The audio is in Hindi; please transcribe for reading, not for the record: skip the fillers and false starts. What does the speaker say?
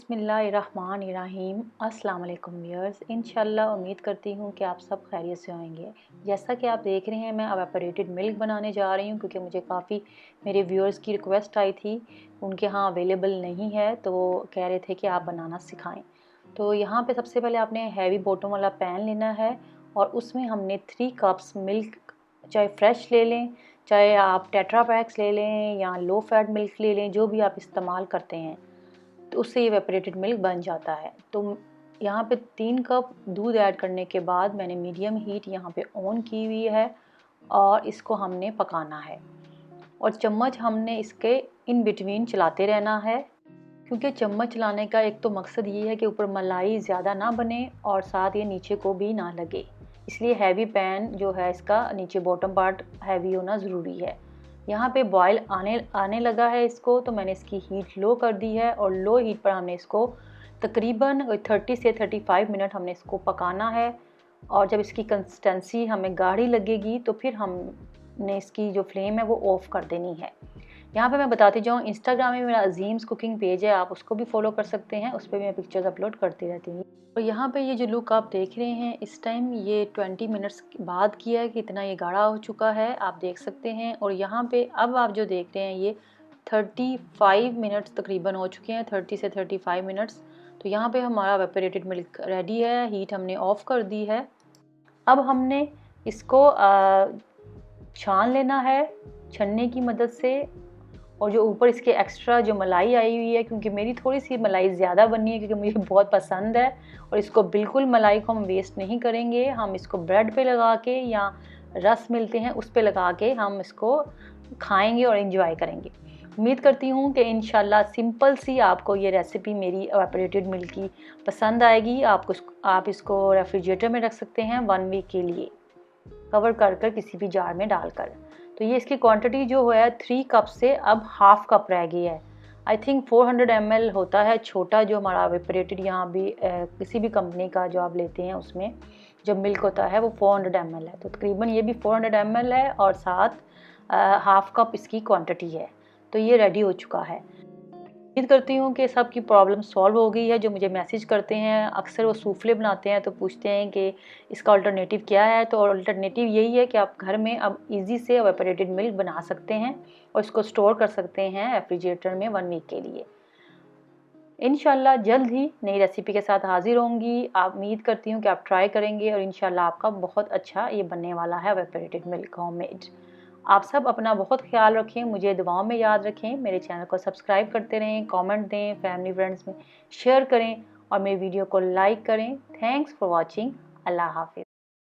बिस्मिल्लाहिर्रहमानिर्रहीम। अस्सलाम वालेकुम व्यूअर्स। इंशाल्लाह उम्मीद करती हूँ कि आप सब खैरियत से होंगे। जैसा कि आप देख रहे हैं, मैं एवापोरेटेड मिल्क बनाने जा रही हूँ क्योंकि मुझे काफ़ी मेरे व्यूअर्स की रिक्वेस्ट आई थी, उनके यहाँ अवेलेबल नहीं है तो वो कह रहे थे कि आप बनाना सिखाएं। तो यहाँ पे सबसे पहले आपने हैवी बॉटम वाला पैन लेना है और उसमें हमने 3 कप्स मिल्क, चाहे फ्रेश ले लें, चाहे आप टेट्रा पैक्स ले लें या लो फैट मिल्क ले लें, जो भी आप इस्तेमाल करते हैं, तो उससे ये एवापोरेटेड मिल्क बन जाता है। तो यहाँ पे 3 कप दूध ऐड करने के बाद मैंने मीडियम हीट यहाँ पे ऑन की हुई है और इसको हमने पकाना है और चम्मच हमने इसके इन बिटवीन चलाते रहना है, क्योंकि चम्मच चलाने का एक तो मकसद ये है कि ऊपर मलाई ज़्यादा ना बने और साथ ये नीचे को भी ना लगे। इसलिए हैवी पैन जो है इसका नीचे बॉटम पार्ट हैवी होना ज़रूरी है। यहाँ पे बॉयल आने लगा है इसको, तो मैंने इसकी हीट लो कर दी है और लो हीट पर हमने इसको तकरीबन 30 से 35 मिनट हमने इसको पकाना है। और जब इसकी कंसिस्टेंसी हमें गाढ़ी लगेगी तो फिर हमने इसकी जो फ्लेम है वो ऑफ़ कर देनी है। यहाँ पे मैं बताती जाऊँ, इंस्टाग्राम में मेरा अजीम्स कुकिंग पेज है, आप उसको भी फॉलो कर सकते हैं, उस पर मैं पिक्चर्स अपलोड करती रहती हूँ। और यहाँ पे ये जो लुक आप देख रहे हैं इस टाइम ये 20 मिनट्स बाद किया है कि इतना ये गाढ़ा हो चुका है, आप देख सकते हैं। और यहाँ पे अब आप जो देख रहे हैं ये 35 मिनट्स तकरीबन हो चुके हैं, 30 से 35 मिनट्स। तो यहाँ पे हमारा एवापोरेटेड मिल्क रेडी है, हीट हमने ऑफ़ कर दी है। अब हमने इसको छान लेना है छन्नी की मदद से। और जो ऊपर इसके एक्स्ट्रा जो मलाई आई हुई है, क्योंकि मेरी थोड़ी सी मलाई ज़्यादा बननी है क्योंकि मुझे बहुत पसंद है, और इसको बिल्कुल मलाई को हम वेस्ट नहीं करेंगे। हम इसको ब्रेड पे लगा के या रस मिलते हैं उस पे लगा के हम इसको खाएंगे और एंजॉय करेंगे। उम्मीद करती हूँ कि इंशाल्लाह सिंपल सी आपको ये रेसिपी मेरी एवापोरेटेड मिल्क की पसंद आएगी। आप इसको रेफ्रिजरेटर में रख सकते हैं 1 वीक के लिए, कवर कर किसी भी जार में डालकर। तो ये इसकी क्वांटिटी जो है 3 कप से अब हाफ कप रह गई है। आई थिंक 400 ml होता है छोटा जो हमारा एवापोरेटेड, यहाँ भी किसी भी कंपनी का जो आप लेते हैं उसमें जो मिल्क होता है वो 400 ml है। तो तकरीबन ये भी 400 ml है और साथ हाफ कप इसकी क्वांटिटी है। तो ये रेडी हो चुका है। उम्मीद करती हूँ कि सबकी प्रॉब्लम सॉल्व हो गई है। जो मुझे मैसेज करते हैं, अक्सर वो सूफले बनाते हैं तो पूछते हैं कि इसका अल्टरनेटिव क्या है, तो अल्टरनेटिव यही है कि आप घर में अब इजी से एवापोरेटेड मिल्क बना सकते हैं और इसको स्टोर कर सकते हैं रेफ्रिजरेटर में 1 वीक के लिए। इंशाल्लाह जल्द ही नई रेसिपी के साथ हाजिर होंगी। आप उम्मीद करती हूँ कि आप ट्राई करेंगे और इंशाल्लाह आपका बहुत अच्छा ये बनने वाला है एवापोरेटेड मिल्क होममेड। आप सब अपना बहुत ख्याल रखें, मुझे दुआओं में याद रखें, मेरे चैनल को सब्सक्राइब करते रहें, कमेंट दें, फैमिली फ्रेंड्स में शेयर करें और मेरी वीडियो को लाइक करें। Thanks for watching. अल्लाह हाफिज़।